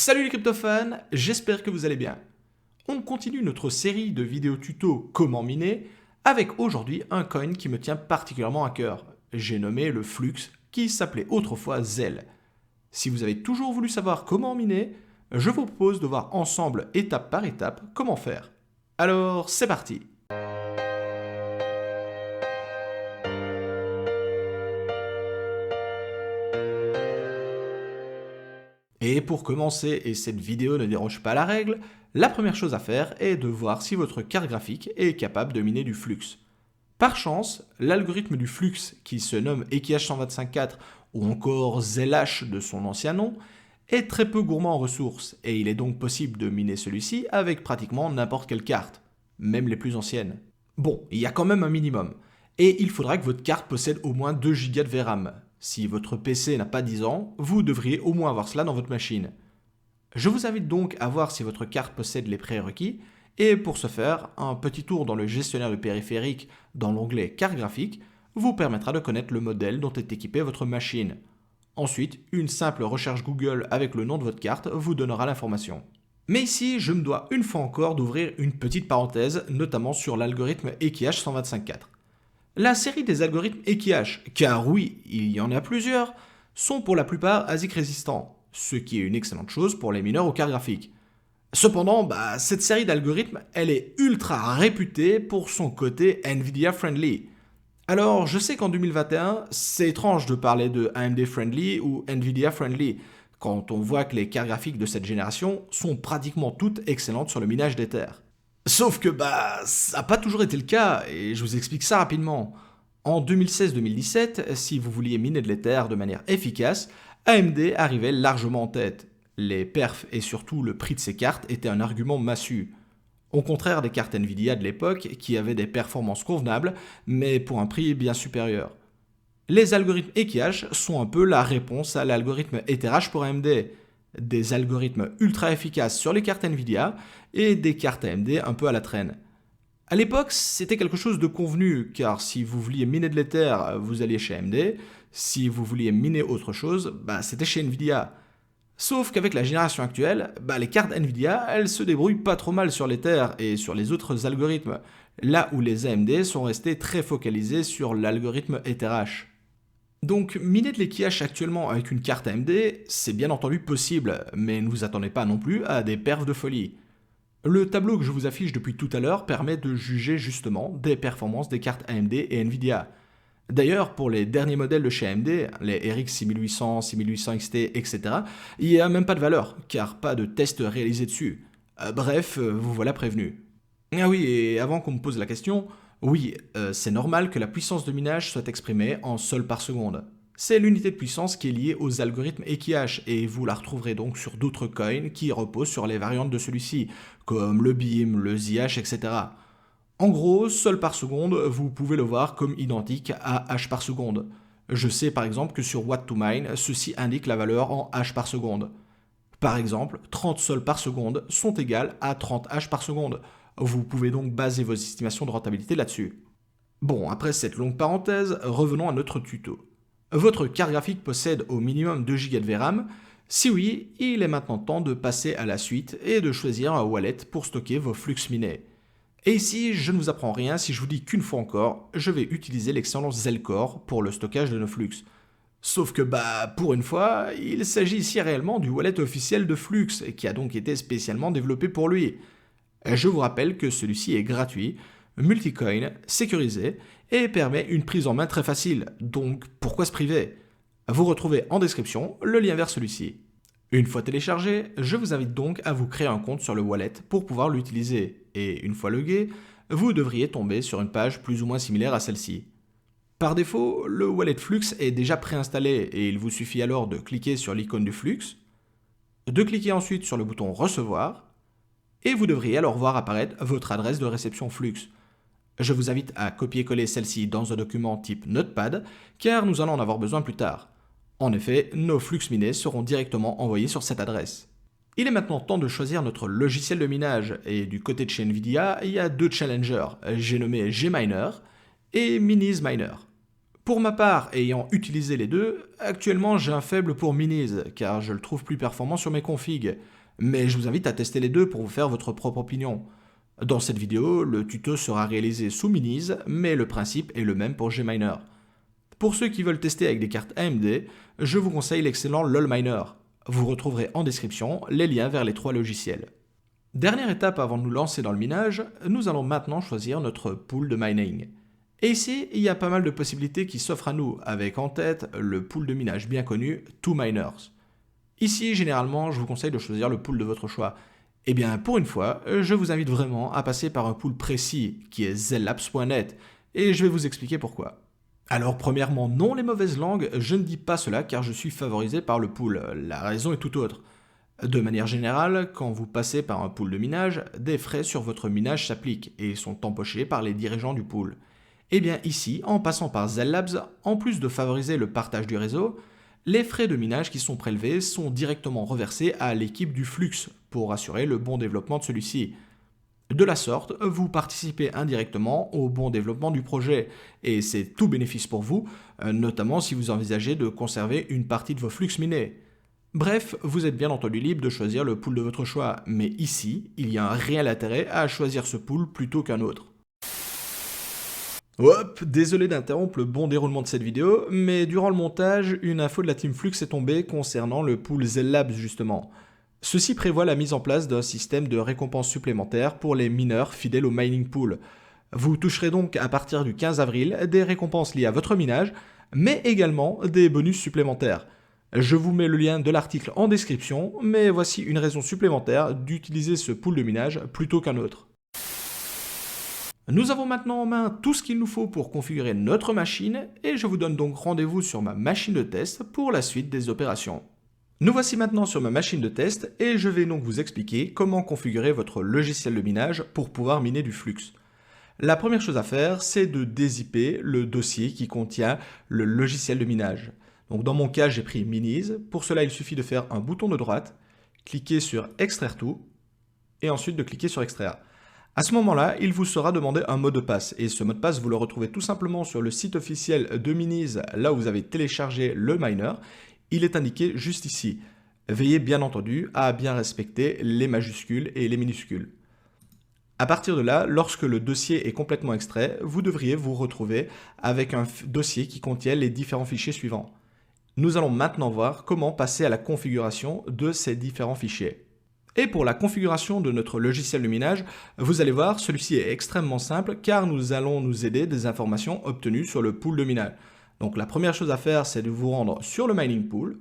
Salut les crypto-fans, j'espère que vous allez bien. On continue notre série de vidéos tuto comment miner avec aujourd'hui un coin qui me tient particulièrement à cœur. J'ai nommé le Flux qui s'appelait autrefois Zell. Si vous avez toujours voulu savoir comment miner, je vous propose de voir ensemble étape par étape comment faire. Alors c'est parti. Et pour commencer, et cette vidéo ne déroge pas à la règle, la première chose à faire est de voir si votre carte graphique est capable de miner du flux. Par chance, l'algorithme du flux, qui se nomme EKH1254 ou encore ZLH de son ancien nom, est très peu gourmand en ressources, et il est donc possible de miner celui-ci avec pratiquement n'importe quelle carte, même les plus anciennes. Bon, il y a quand même un minimum, et il faudra que votre carte possède au moins 2 Go de VRAM. Si votre PC n'a pas 10 ans, vous devriez au moins avoir cela dans votre machine. Je vous invite donc à voir si votre carte possède les prérequis, et pour ce faire, un petit tour dans le gestionnaire de périphériques dans l'onglet carte graphique vous permettra de connaître le modèle dont est équipée votre machine. Ensuite, une simple recherche Google avec le nom de votre carte vous donnera l'information. Mais ici, je me dois une fois encore d'ouvrir une petite parenthèse, notamment sur l'algorithme EKH 125.4. La série des algorithmes EKH, car oui, il y en a plusieurs, sont pour la plupart ASIC résistants, ce qui est une excellente chose pour les mineurs aux cartes graphiques. Cependant, cette série d'algorithmes, elle est ultra réputée pour son côté Nvidia friendly. Alors, je sais qu'en 2021, c'est étrange de parler de AMD friendly ou Nvidia friendly, quand on voit que les cartes graphiques de cette génération sont pratiquement toutes excellentes sur le minage d'Ether. Sauf que ça n'a pas toujours été le cas, et je vous explique ça rapidement. En 2016-2017, si vous vouliez miner de l'Ether de manière efficace, AMD arrivait largement en tête. Les perfs et surtout le prix de ces cartes étaient un argument massu. Au contraire des cartes Nvidia de l'époque qui avaient des performances convenables, mais pour un prix bien supérieur. Les algorithmes EKH sont un peu la réponse à l'algorithme EtherH pour AMD. Des algorithmes ultra efficaces sur les cartes Nvidia et des cartes AMD un peu à la traîne. À l'époque, c'était quelque chose de convenu, car si vous vouliez miner de l'Ether, vous alliez chez AMD. Si vous vouliez miner autre chose, c'était chez Nvidia. Sauf qu'avec la génération actuelle, les cartes Nvidia, elles se débrouillent pas trop mal sur l'Ether et sur les autres algorithmes, là où les AMD sont restés très focalisés sur l'algorithme EtherH. Donc, miner de l'EKH actuellement avec une carte AMD, c'est bien entendu possible, mais ne vous attendez pas non plus à des perfs de folie. Le tableau que je vous affiche depuis tout à l'heure permet de juger justement des performances des cartes AMD et Nvidia. D'ailleurs, pour les derniers modèles de chez AMD, les RX 6800, 6800 XT, etc., il n'y a même pas de valeur, car pas de test réalisé dessus. Bref, vous voilà prévenu. Ah oui, et avant qu'on me pose la question, oui, c'est normal que la puissance de minage soit exprimée en sols par seconde. C'est l'unité de puissance qui est liée aux algorithmes EKH et vous la retrouverez donc sur d'autres coins qui reposent sur les variantes de celui-ci, comme le BIM, le ZH, etc. En gros, sol par seconde, vous pouvez le voir comme identique à H par seconde. Je sais par exemple que sur Watt2Mine, ceci indique la valeur en H par seconde. Par exemple, 30 sols par seconde sont égales à 30 H par seconde. Vous pouvez donc baser vos estimations de rentabilité là-dessus. Bon, après cette longue parenthèse, revenons à notre tuto. Votre carte graphique possède au minimum 2 Go de VRAM. Si oui, il est maintenant temps de passer à la suite et de choisir un wallet pour stocker vos flux minés. Et ici, je ne vous apprends rien si je vous dis qu'une fois encore, je vais utiliser l'excellent Zelcore pour le stockage de nos flux. Sauf que pour une fois, il s'agit ici réellement du wallet officiel de Flux et qui a donc été spécialement développé pour lui. Je vous rappelle que celui-ci est gratuit, multicoin, sécurisé et permet une prise en main très facile, donc pourquoi se priver? Vous retrouvez en description le lien vers celui-ci. Une fois téléchargé, je vous invite donc à vous créer un compte sur le wallet pour pouvoir l'utiliser, et une fois logué, vous devriez tomber sur une page plus ou moins similaire à celle-ci. Par défaut, le wallet Flux est déjà préinstallé et il vous suffit alors de cliquer sur l'icône du Flux, de cliquer ensuite sur le bouton Recevoir, et vous devriez alors voir apparaître votre adresse de réception Flux. Je vous invite à copier-coller celle-ci dans un document type Notepad, car nous allons en avoir besoin plus tard. En effet, nos flux minés seront directement envoyés sur cette adresse. Il est maintenant temps de choisir notre logiciel de minage, et du côté de chez Nvidia, il y a deux challengers, j'ai nommé Gminer et Minisminer. Pour ma part, ayant utilisé les deux, actuellement j'ai un faible pour Minis, car je le trouve plus performant sur mes configs. Mais je vous invite à tester les deux pour vous faire votre propre opinion. Dans cette vidéo, le tuto sera réalisé sous Minis, mais le principe est le même pour Gminer. Pour ceux qui veulent tester avec des cartes AMD, je vous conseille l'excellent LolMiner. Vous retrouverez en description les liens vers les 3 logiciels. Dernière étape avant de nous lancer dans le minage, nous allons maintenant choisir notre pool de mining. Et ici, il y a pas mal de possibilités qui s'offrent à nous, avec en tête le pool de minage bien connu, 2Miners. Ici, généralement, je vous conseille de choisir le pool de votre choix. Et bien, pour une fois, je vous invite vraiment à passer par un pool précis, qui est zellabs.net, et je vais vous expliquer pourquoi. Alors premièrement, non les mauvaises langues, je ne dis pas cela car je suis favorisé par le pool, la raison est tout autre. De manière générale, quand vous passez par un pool de minage, des frais sur votre minage s'appliquent et sont empochés par les dirigeants du pool. Et bien ici, en passant par Zellabs, en plus de favoriser le partage du réseau, les frais de minage qui sont prélevés sont directement reversés à l'équipe du Flux pour assurer le bon développement de celui-ci. De la sorte, vous participez indirectement au bon développement du projet et c'est tout bénéfice pour vous, notamment si vous envisagez de conserver une partie de vos flux minés. Bref, vous êtes bien entendu libre de choisir le pool de votre choix, mais ici, il y a un réel intérêt à choisir ce pool plutôt qu'un autre. Hop, désolé d'interrompre le bon déroulement de cette vidéo, mais durant le montage, une info de la team Flux est tombée concernant le pool Zellabs justement. Ceci prévoit la mise en place d'un système de récompenses supplémentaires pour les mineurs fidèles au mining pool. Vous toucherez donc à partir du 15 avril des récompenses liées à votre minage, mais également des bonus supplémentaires. Je vous mets le lien de l'article en description, mais voici une raison supplémentaire d'utiliser ce pool de minage plutôt qu'un autre. Nous avons maintenant en main tout ce qu'il nous faut pour configurer notre machine et je vous donne donc rendez-vous sur ma machine de test pour la suite des opérations. Nous voici maintenant sur ma machine de test et je vais donc vous expliquer comment configurer votre logiciel de minage pour pouvoir miner du flux. La première chose à faire, c'est de dézipper le dossier qui contient le logiciel de minage. Donc dans mon cas, j'ai pris Minis. Pour cela, il suffit de faire un bouton de droite, cliquer sur Extraire tout et ensuite de cliquer sur Extraire. À ce moment-là, il vous sera demandé un mot de passe et ce mot de passe, vous le retrouvez tout simplement sur le site officiel de Minis, là où vous avez téléchargé le miner. Il est indiqué juste ici. Veillez bien entendu à bien respecter les majuscules et les minuscules. À partir de là, lorsque le dossier est complètement extrait, vous devriez vous retrouver avec un dossier qui contient les différents fichiers suivants. Nous allons maintenant voir comment passer à la configuration de ces différents fichiers. Et pour la configuration de notre logiciel de minage, vous allez voir, celui-ci est extrêmement simple car nous allons nous aider des informations obtenues sur le pool de minage. Donc la première chose à faire, c'est de vous rendre sur le mining pool.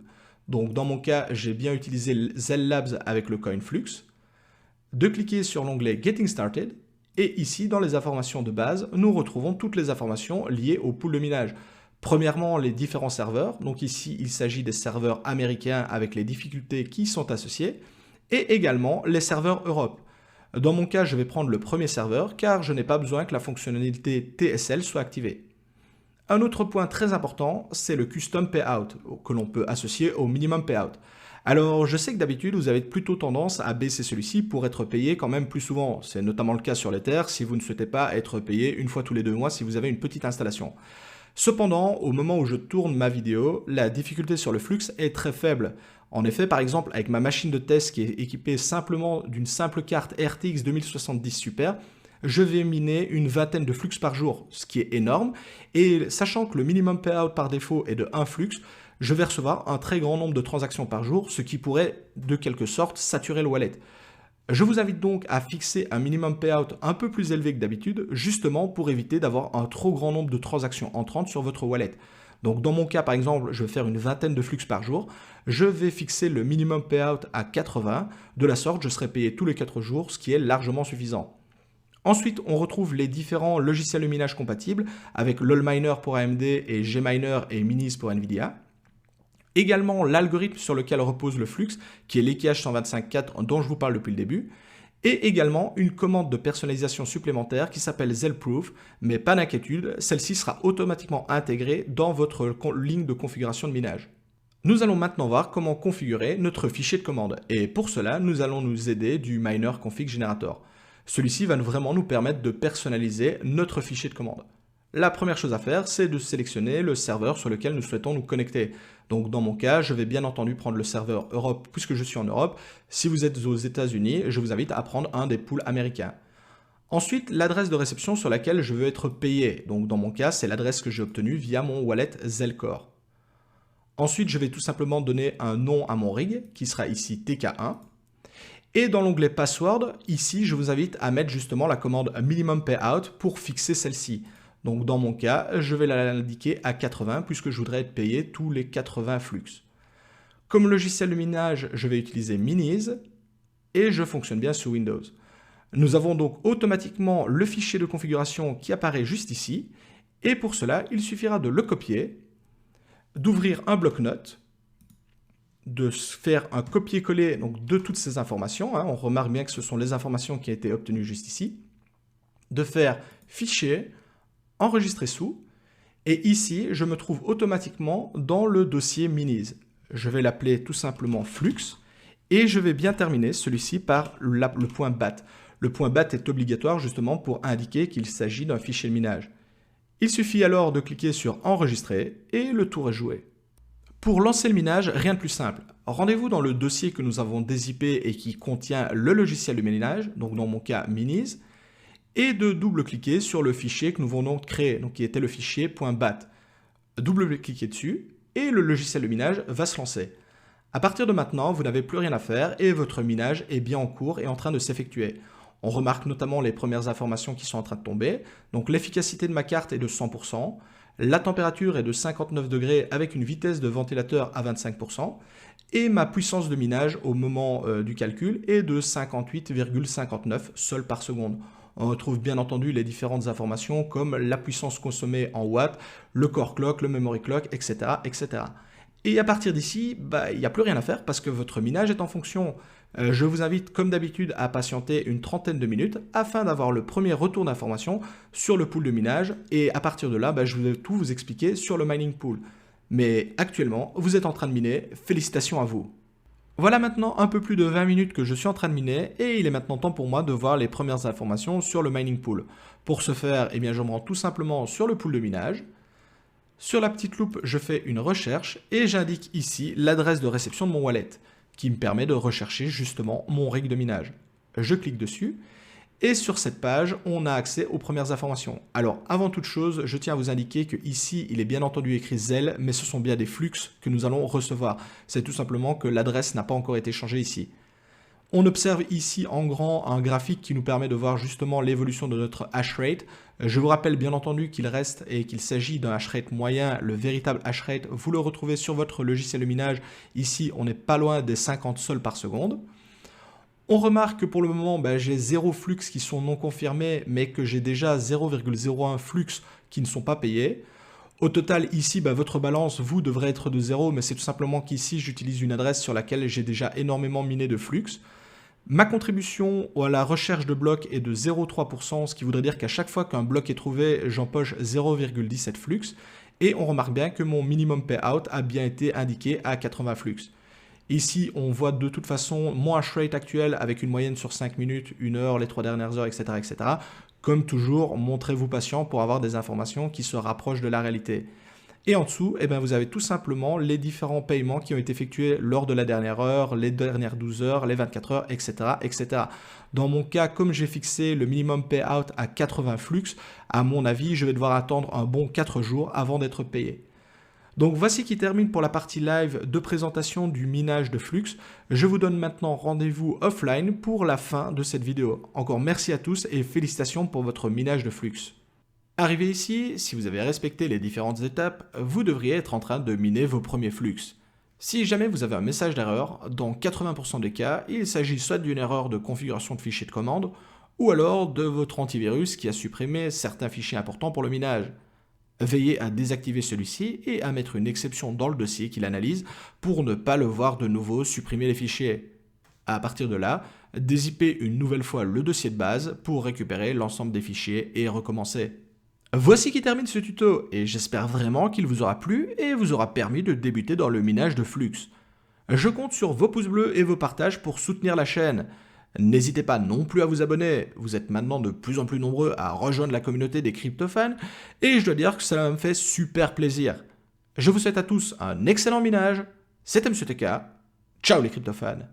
Donc dans mon cas, j'ai bien utilisé Zellabs avec le CoinFlux. De cliquer sur l'onglet Getting Started. Et ici, dans les informations de base, nous retrouvons toutes les informations liées au pool de minage. Premièrement, les différents serveurs. Donc ici, il s'agit des serveurs américains avec les difficultés qui sont associées. Et également les serveurs Europe. Dans mon cas, je vais prendre le premier serveur car je n'ai pas besoin que la fonctionnalité TSL soit activée. Un autre point très important, c'est le Custom Payout que l'on peut associer au Minimum Payout. Alors, je sais que d'habitude, vous avez plutôt tendance à baisser celui-ci pour être payé quand même plus souvent. C'est notamment le cas sur l'Ether si vous ne souhaitez pas être payé une fois tous les 2 mois si vous avez une petite installation. Cependant, au moment où je tourne ma vidéo, la difficulté sur le flux est très faible. En effet, par exemple, avec ma machine de test qui est équipée simplement d'une simple carte RTX 2070 Super, je vais miner une vingtaine de flux par jour, ce qui est énorme. Et sachant que le minimum payout par défaut est de 1 flux, je vais recevoir un très grand nombre de transactions par jour, ce qui pourrait de quelque sorte saturer le wallet. Je vous invite donc à fixer un minimum payout un peu plus élevé que d'habitude, justement pour éviter d'avoir un trop grand nombre de transactions entrantes sur votre wallet. Donc dans mon cas, par exemple, je vais faire une vingtaine de flux par jour. Je vais fixer le minimum payout à 80. De la sorte, je serai payé tous les 4 jours, ce qui est largement suffisant. Ensuite, on retrouve les différents logiciels de minage compatibles avec LolMiner pour AMD et Gminer et Minis pour Nvidia. Également l'algorithme sur lequel repose le flux, qui est l'EKH 125.4 dont je vous parle depuis le début. Et également une commande de personnalisation supplémentaire qui s'appelle Zellproof, mais pas d'inquiétude, celle-ci sera automatiquement intégrée dans votre ligne de configuration de minage. Nous allons maintenant voir comment configurer notre fichier de commande. Et pour cela, nous allons nous aider du Miner Config Generator. Celui-ci va vraiment nous permettre de personnaliser notre fichier de commande. La première chose à faire, c'est de sélectionner le serveur sur lequel nous souhaitons nous connecter. Donc dans mon cas, je vais bien entendu prendre le serveur Europe puisque je suis en Europe. Si vous êtes aux États-Unis, je vous invite à prendre un des pools américains. Ensuite, l'adresse de réception sur laquelle je veux être payé. Donc dans mon cas, c'est l'adresse que j'ai obtenue via mon wallet Zelcore. Ensuite, je vais tout simplement donner un nom à mon rig, qui sera ici TK1. Et dans l'onglet Password, ici, je vous invite à mettre justement la commande Minimum Payout pour fixer celle-ci. Donc dans mon cas, je vais l'indiquer à 80 puisque je voudrais être payé tous les 80 flux. Comme logiciel de minage, je vais utiliser Miniz et je fonctionne bien sous Windows. Nous avons donc automatiquement le fichier de configuration qui apparaît juste ici. Et pour cela, il suffira de le copier, d'ouvrir un bloc-notes, de faire un copier-coller de toutes ces informations. On remarque bien que ce sont les informations qui ont été obtenues juste ici. De faire fichier, enregistrer sous. Et ici, je me trouve automatiquement dans le dossier Miniz. Je vais l'appeler tout simplement flux. Et je vais bien terminer celui-ci par le point .bat. Le point .bat est obligatoire justement pour indiquer qu'il s'agit d'un fichier de minage. Il suffit alors de cliquer sur enregistrer et le tour est joué. Pour lancer le minage, rien de plus simple. Rendez-vous dans le dossier que nous avons dézippé et qui contient le logiciel de minage, donc dans mon cas Miniz, et de double-cliquer sur le fichier que nous venons de créer, donc qui était le fichier .bat. Double-cliquez dessus et le logiciel de minage va se lancer. À partir de maintenant, vous n'avez plus rien à faire et votre minage est bien en cours et en train de s'effectuer. On remarque notamment les premières informations qui sont en train de tomber. Donc l'efficacité de ma carte est de 100%, la température est de 59 degrés avec une vitesse de ventilateur à 25% et ma puissance de minage au moment du calcul est de 58,59 sols par seconde. On retrouve bien entendu les différentes informations comme la puissance consommée en watts, le core clock, le memory clock, etc. etc. Et à partir d'ici, il n'y a plus rien à faire parce que votre minage est en fonction. Je vous invite comme d'habitude à patienter une trentaine de minutes afin d'avoir le premier retour d'information sur le pool de minage et à partir de là, je vais tout vous expliquer sur le mining pool. Mais actuellement, vous êtes en train de miner, félicitations à vous. Voilà maintenant un peu plus de 20 minutes que je suis en train de miner et il est maintenant temps pour moi de voir les premières informations sur le mining pool. Pour ce faire, je me rends tout simplement sur le pool de minage. Sur la petite loupe, je fais une recherche et j'indique ici l'adresse de réception de mon wallet qui me permet de rechercher justement mon rig de minage. Je clique dessus et sur cette page, on a accès aux premières informations. Alors avant toute chose, je tiens à vous indiquer que ici, il est bien entendu écrit Zel, mais ce sont bien des flux que nous allons recevoir. C'est tout simplement que l'adresse n'a pas encore été changée ici. On observe ici en grand un graphique qui nous permet de voir justement l'évolution de notre hash rate. Je vous rappelle bien entendu qu'il reste et qu'il s'agit d'un hash rate moyen. Le véritable hash rate, vous le retrouvez sur votre logiciel de minage. Ici, on n'est pas loin des 50 sols par seconde. On remarque que pour le moment, j'ai 0 flux qui sont non confirmés, mais que j'ai déjà 0,01 flux qui ne sont pas payés. Au total, ici, votre balance, vous, devrait être de 0, mais c'est tout simplement qu'ici, j'utilise une adresse sur laquelle j'ai déjà énormément miné de flux. Ma contribution à la recherche de blocs est de 0,3%, ce qui voudrait dire qu'à chaque fois qu'un bloc est trouvé, j'empoche 0,17 flux. Et on remarque bien que mon minimum payout a bien été indiqué à 80 flux. Ici, on voit de toute façon mon hash rate actuel avec une moyenne sur 5 minutes, 1 heure, les 3 dernières heures, etc. etc. Comme toujours, montrez-vous patient pour avoir des informations qui se rapprochent de la réalité. Et en dessous, vous avez tout simplement les différents paiements qui ont été effectués lors de la dernière heure, les dernières 12 heures, les 24 heures, etc. etc. Dans mon cas, comme j'ai fixé le minimum payout à 80 flux, à mon avis, je vais devoir attendre un bon 4 jours avant d'être payé. Donc voici qui termine pour la partie live de présentation du minage de flux. Je vous donne maintenant rendez-vous offline pour la fin de cette vidéo. Encore merci à tous et félicitations pour votre minage de flux. Arrivé ici, si vous avez respecté les différentes étapes, vous devriez être en train de miner vos premiers flux. Si jamais vous avez un message d'erreur, dans 80% des cas, il s'agit soit d'une erreur de configuration de fichier de commande, ou alors de votre antivirus qui a supprimé certains fichiers importants pour le minage. Veillez à désactiver celui-ci et à mettre une exception dans le dossier qu'il analyse pour ne pas le voir de nouveau supprimer les fichiers. À partir de là, dézippez une nouvelle fois le dossier de base pour récupérer l'ensemble des fichiers et recommencer. Voici qui termine ce tuto et j'espère vraiment qu'il vous aura plu et vous aura permis de débuter dans le minage de flux. Je compte sur vos pouces bleus et vos partages pour soutenir la chaîne. N'hésitez pas non plus à vous abonner, vous êtes maintenant de plus en plus nombreux à rejoindre la communauté des crypto-fans, et je dois dire que ça me fait super plaisir. Je vous souhaite à tous un excellent minage, c'était Monsieur TK, ciao les crypto-fans.